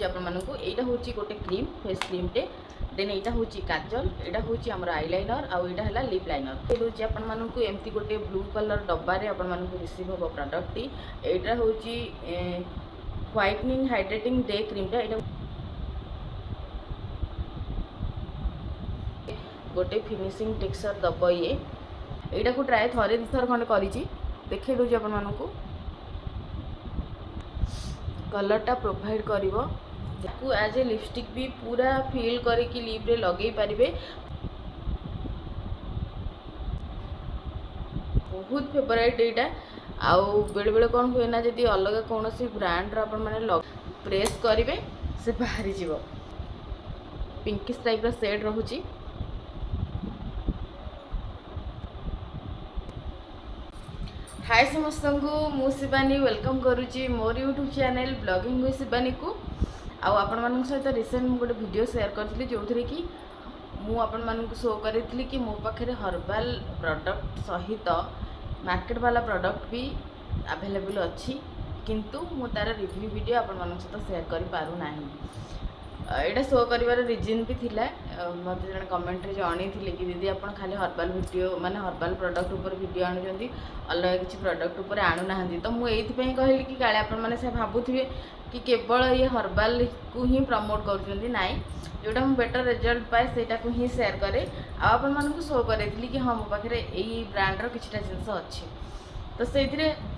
दौर आपको यहाँ हूँ गोटे क्रीम फेस क्रीम टे देन यहाँ हूँ काजल यहाँ हूँ आम आईलाइनर आउ यहाँ है लिप लाइनर दूसरी आपको एमती गोटे ब्लू कलर डब्बारे आपको रिसीव हम प्रडक्ट टी यहाँ हूँ व्हाइटनिंग हाइड्रेटिंग डे क्रीमटा यहाँ गोटे फिनिशिंग टेक्सचर दब ये यहाँ को ट्राए थे दुथर खंडे कर देखे दूसरी आपको कलरटा प्रोवाइड करिवो एज ए लिपस्टिक भी पूरा फिल करके लिप्रे लगे पारे बहुत फेवरेट यहाँ आउ बेले बेले कौन हुए ना जब अलग कौन सी ब्रांड मैंने प्रेस करेंगे से बाहरी जीव पिंकिश टाइप सेड रोची हाय समस्त को मु शिवानी वेलकम करुच्ची मोर YouTube channel blogging with Shivani को आपण मान सहित रिसेंट गोटे वीडियो शेयर करी जो थी कि मुझे शो करी कि मो पाखे हर्बाल प्रोडक्ट सहित मार्केट वाला प्रोडक्ट भी अवेलेबल अच्छी किंतु मु तार रिव्यू वीडियो आपण सहित शेयर कर पारु नाही। यहाँ शो कर रिजन भी थिला मत जन कमेंट जन कि दीदी आप खाली हर्बाल वीडियो माने हर्बाल प्रोडक्ट उपर वीडियो आणुचंदी अलग किसी प्रोडक्ट उपर आणुना तो मुझे कहली कि काले आपने से भावुवे कि केवल ये हर्बाल को ही प्रमोट कर नाई जोटा मुझे बेटर रिजल्ट पाए सेटा को ही शेयर करे आपण मानक शो करी कि हाँ मो पाखे यही ब्रांडर किसी जिनस अच्छी तो से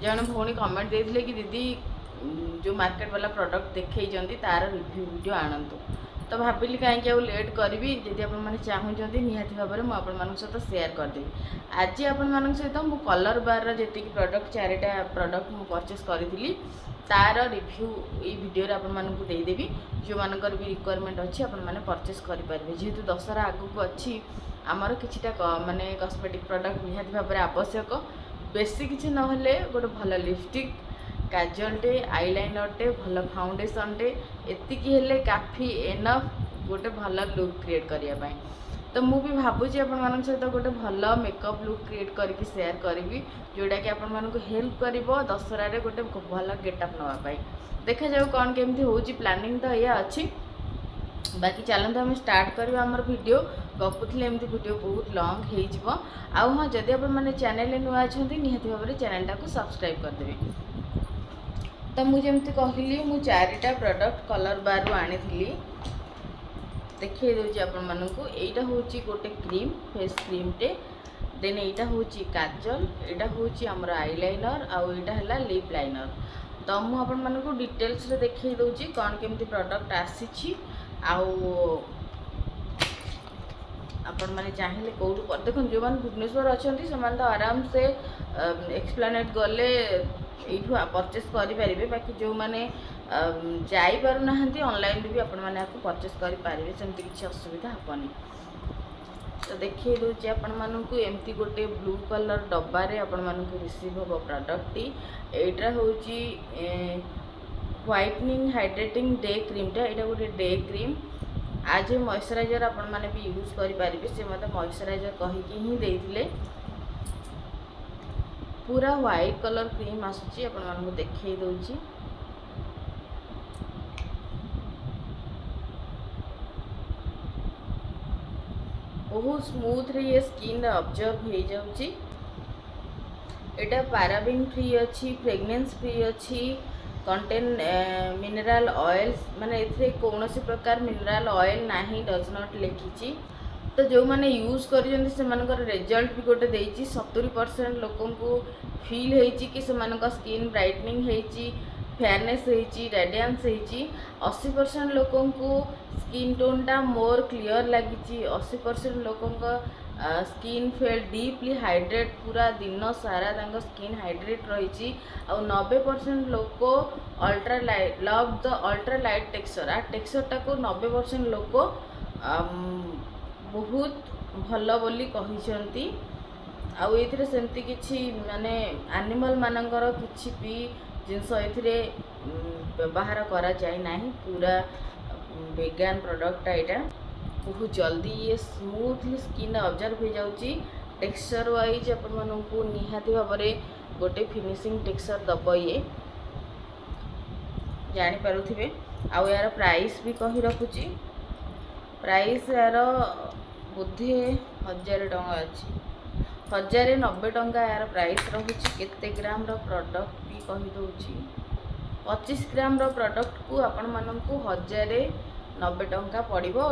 जन भौणी कमेंट देते कि दीदी जो मार्केट वाला प्रोडक्ट देखते तार रिव्यू वीडियो आणतु तो भाविली कहीं लेट करी जदि आपने चाहते निहाती भाव में मुझे सहित शेयर करदेवी आज आपण सहित मु कलर बार जी प्रोडक्ट चारिटा प्रोडक्ट मुझे परचेस करी तार रिव्यू ये वीडियो आपको देदेवी जो मानकर भी रिक्वायरमेंट अच्छी आपने परचेस करेंगे जेहेतु दशहरा आगू अच्छी आमर किछिटा माने कॉस्मेटिक प्रोडक्ट निहाती भाव में आवश्यक बेसी किसी नहले गोटे भल लिपस्टिक काजलटे आईलाइनरटे भल फाउंडेशनटे एतिकी हेले काफी एनफ गोटे भल लुक क्रिएट करने तो मुझे भी भावुची आपण सहित गोटे भल मेकअप लुक क्रिएट करके शेयर करी जोटा कि आपण मानक हेल्प कर दशहर गोटे भल गेटअप नापी देखा जाऊ कौन केमती हो प्लानिंग तो यह अच्छी बाकी चलते आम स्टार्ट करवा आमर वीडियो गपुले एमती वीडियो बहुत लंग हो हाँ जदि आप चैनल नुआ अच्छा निहाती भाव में चैनलटा को सब्सक्राइब करदेवी तो मुझे कहली मु चारिटा प्रोडक्ट कलर बार आनी देखिए दूसरी आपको यहाँ हूँ गोटे क्रीम फेस क्रीम टे देन यहाँ हूँ काजल यहाँ हूँ आम आईलाइनर आउ यहाँ है लिप लाइनर तो मुझे डिटेल्स देखिए दूसरी कौन केमती प्रोडक्ट आसी आपण मैंने चाहिए कौटू देखो जो मैंने भुवनेश्वर अच्छा से तो आराम से एक्सप्लेनेट गले यू परचेस करेंगे बाकी जो मैंने जापना ऑनलाइन भी आपण मैंने परचेस करेंगे सेमती किसी असुविधा हेनी तो देखिए दूसरी आपण मानक एमती गोटे ब्लू कलर डब्बारे आपण मानक रिसीव हम प्रडक्ट टी यहाँ हूँ व्हाइटनिंग हाइड्रेटिंग डे क्रीमटा यहाँ गोटे डे क्रीम आज मॉइस्चराइजर आपण मैंने भी यूज करेंगे से मत मॉइस्चराइजर कहीकि ही देते पूरा व्हाइट कलर क्रीम आसूची आपण मानक देखई दउची बहुत स्मूथ रे ये स्किन ऑब्जर्व हो जाउची एटा पैराबेन फ्री अच्छी फ्रेग्रेंस फ्री अच्छी कंटेन मिनरल ऑयल्स माने एथे कौन सी प्रकार मिनरल ऑयल नाही डज नॉट लिखी तो जो मैंने यूज कर रिजल्ट भी गोटे देती 70% लोक फील होती कि स्किन ब्राइटनिंग होती फेयरनेस होती रेडियंस होती 80% लोक स्किन टोनटा मोर क्लियर लगी 80% लोक स्किन फेल डीपली हाइड्रेट पूरा दिन सारा स्किन हाइड्रेट रही 90% लोक ultra light love the ultra light texture आ टेक्सचरटा को 90% लोक बहुत भल बोली कहते आउ ये सेमती किसी माने एनिमल मानकर किसी भी जिनस ये व्यवहार करा जाए ना पूरा वेगान प्रोडक्टा यहाँ बहुत जल्दी ये स्मूथली स्किन ऑब्जर्व हो जाऊँगी टेक्सचर वाइज आपको निहाती भाव में गोटे फिनिशिंग टेक्सचर दब ये जानीपारे आउ यार प्राइस भी कही रखुची। प्राइस यार बोधे 1000 टंका अच्छी, 1090 टंका यार प्राइस रहुची। केते ग्राम रो प्रोडक्ट भी कही दउची, 25 ग्राम रो प्रोडक्ट को आपण माननकु 1090 टंका पड़िबो।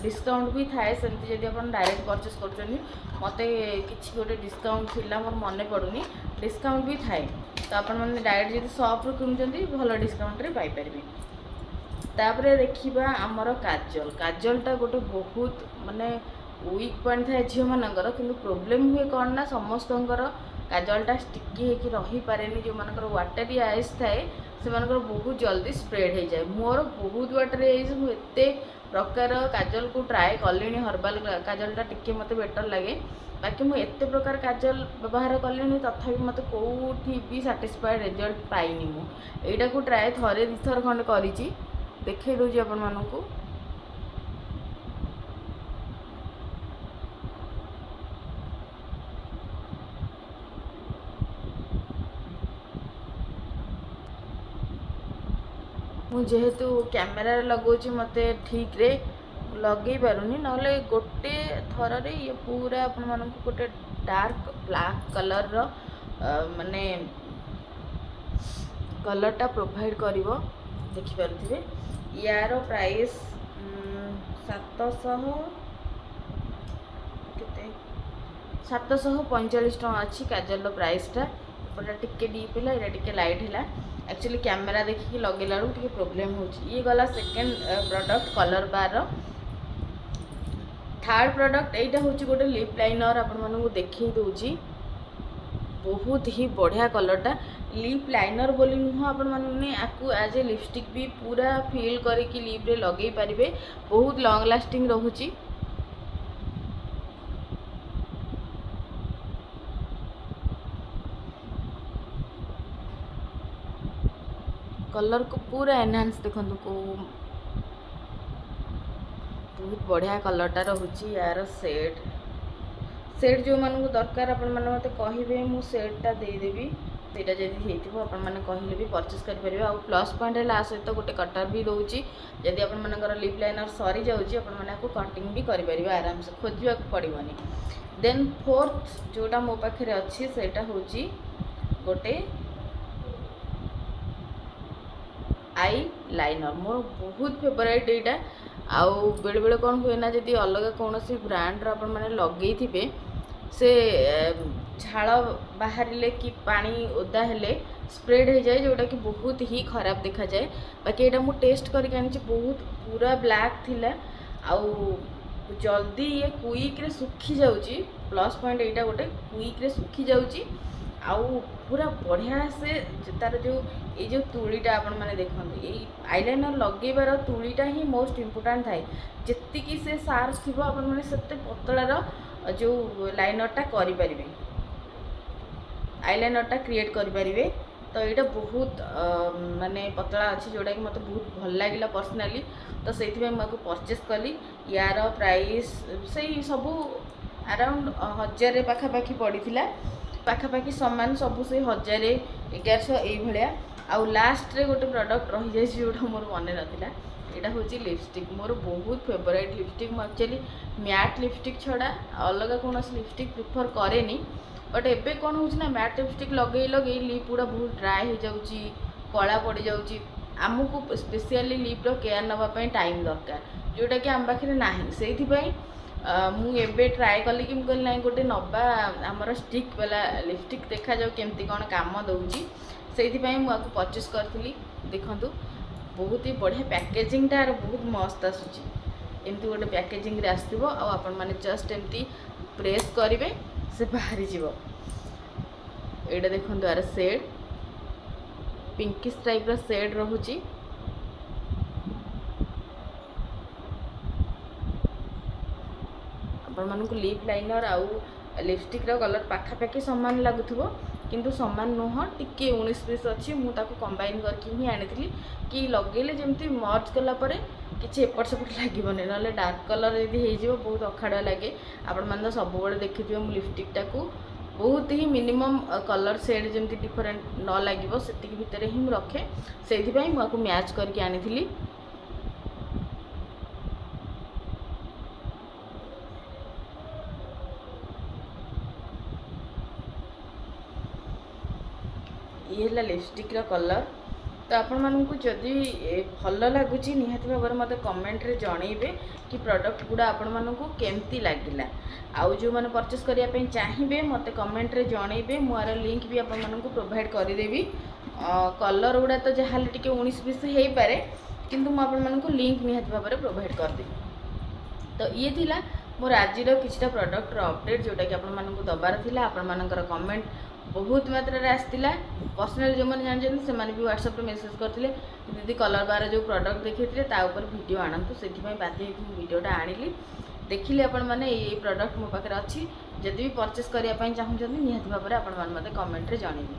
डिस्काउंट भी थाए सेमती जदि आपण डायरेक्ट परचेस करछनी, मते किछि गोटे डिस्काउंट थिला मोर मने पडुनी, डिस्काउंट भी थाए। तो आपण माने डायरेक्ट जदि शॉप रो किनुचंती भलो डिस्काउंट रे पाई परबे। तापरे देखिबा हमर काजल। काजलटा गोटे बहुत माने वीक पॉइंट थाए झियो मानकर, किंतु प्रॉब्लम हुए कौन ना समस्तंकर काजलटा स्टिकी होकर रही पारे। जो मानकर वाटरी आइज थाए से मानकर बहुत जल्दी स्प्रेड हो जाए। मोर बहुत वाटरी आइज, मुझे प्रकार काजल को ट्राए कलिनी। हर्बाल काजलटा टिके मते बेटर लगे, बाकी मुझे एत प्रकार काजल व्यवहार कलिनी तथापि मते कोठी भी सैटिस्फाइड रिजल्ट पाइनी। मुझा को ट्राए थरे दिथर खंड करिछि, देखे दूची आपण मानकु। जेहेतु कैमेरा लगौची मते ठीक रे लगे पारुनी, नले गोटे थर रे ये पूरा अपन मानकु गोटे डार्क ब्लैक कलर रो माने कलरटा प्रोवाइड करिवो। देखि पारुथिबे यार प्राइस 700 केते 745 टका अछि काजल रो प्राइसटा। एपटा टिके डीप हैला, एटा टिके लाइट हैला। एक्चुअली कैमेरा देखिए लगेला टे प्रोब्लेम हो। ये गला सेकेंड प्रोडक्ट कलर बार। थर्ड प्रोडक्ट एटा होची गोटे लिप लाइनर आपण मानू देखई दउची। बहुत ही बढ़िया कलरटा लिप लाइनर बोली नुह, आपण माने आकु एज ए लिपस्टिक भी पूरा फिल करके लिप रे लगई पारिबे। बहुत लॉन्ग लास्टिंग रहूची। कलर को पूरा एनहांस देखंतु को बहुत बढ़िया कलरटा रहुची। यार सेट जो मानू दरकार आपण माने मते कहिबे, मु सेटटा दे देबी। सेटा जदि हेतिबो आपण माने कहिले भी परचेस कर परिबे। आ प्लस पॉइंट है सहित गोटे कटर भी दउची। जदि आपण मानकर लिप लाइनर सरी जाउची आपण माने को कटिंग भी करि परिबे, आराम से खोजिबा पड़िबनी। देन फोर्थ जोटा मो पाखरे अछि सेटा होची गोटे आई लाइनर। मोर बहुत फेवरेट एटा। आउ बेले बेले कौन हुए ना, जदि अलग कौन सी ब्रांड अपन मैंने लगे थे से झाड़ बाहर कि पानी ओदा हेले स्प्रेड हो जाए, जोटा कि बहुत ही खराब देखा जाए। बाकी एटा मु टेस्ट करके आनी, बहुत पूरा ब्लैक थिला। आउ जल्दी ये क्विक रे सुखी जाउची। प्लस पॉइंट एटा गोटे क्विक रे सुखी जाउची। आउ पूरा बढ़िया से तार जो तुलीटा आपण माने देखते, ये आईलाइनर लगेबार तुलीटा ही मोस्ट इम्पोर्टाट थाए। जी से सार्प थी आपण मैंने से पतलार जो लाइनरटा करें, आईलाइनरटा क्रिएट करें। तो यहाँ बहुत माने पतला अच्छी, जोटा कि मतलब बहुत भल लगे पर्सनाली। तो से मुझे परचेस कली। यार प्राइस से सब अराउंड 1000 पाखापाखि पड़ा। पाखापाखि सामान सब से 1000 1100 ये। आउ लास्ट रे गोटे प्रोडक्ट रही जाए जोटा मोर मन नाला, यहाँ हूँ लिपस्टिक। मोर बहुत फेवरेट लिपस्टिक। मुझे एक्चुअली मैट लिपस्टिक छड़ा अलग कौन लिपस्टिक प्रिफर कैनि। बट एबे कौन हो मैट लिपस्टिक लगे लगे लिप गुड़ा बहुत ड्राए हो जाऊँगी, कला पड़ जाऊँगी। आमको स्पेशली लिप्र केयर नापी टाइम दरकार, जोटा कि आम पाखे ना। से मुझे ट्राए कली कि मुझे ना गोटे नवा आमर स्टिक वाला लिपस्टिक देखा जाऊ केमती कौन काम दौची। से मुझे परचेस करी। देखु बहुत ही बढ़िया पैकेजिंगटा बहुत मस्त आसूची। एमती गोटे पैकेजिंग आसो आपण मैंने जस्ट एमती प्रेस करेंगे से बाहरी जीव। एटा देखो यार सेड पिंकिश टाइप रो सेड रहुची। आपण मानक लिप लाइनर आउ लिपस्टिक रो कलर पाखापाखि सामान लगुथबो, किंतु सामान नुह टिके 19-20 अच्छी। मुझे कंबाइन करके ही आनी कि लगेले जमती मर्ज कला परे किसी एपट सेपट लगे ना। डार्क कलर यदि हो बहुत अखाड़ा लगे। आपण मैंने सब देखिए मु लिपस्टिकटा को बहुत ही मिनिमम कलर सेड जमती डिफरेंट न लगे से भितर ही रखे। से मुझे मैच करके आनी। ये है लिपस्टिक कलर। तो आपण मानू जदि भल लगुच निहाती भाव में मत कमेंट रे जनइबे कि प्रोडक्ट गुड़ा आपण मानू केमती लगिला। आउ जो मैंने परचेस करने चाहिए मत कमेंट रे जनइबे, मुझे लिंक भी आपण मानू प्रोवाइड करदेवी। कलर गुड़ा तो जहाँ टे 19-20 हो पारे किंतु मुझे लिंक निहाती भाव में प्रोवाइड करदेवी। तो ये थिला मोर आज किछटा प्रोडक्ट अपडेट जोटा कि आपण मानू दबार थिला। आपण मानकर कमेंट बहुत मात्रा आसाला। पर्सनाली जो मैंने जानते से भी व्हाट्सएप मेसेज करते दीदी कलर बार जो प्रोडक्ट देखते ताऊपर वीडियो आणतु, से बाध्य वीडियोटा आनिली। देखिले आपण मैंने ये प्रोडक्ट मो पाखे अच्छी, जदि भी परचेस करने चाहूँगी निहाती भाव में आपण मैंने मत कमेंट रे जनइबे।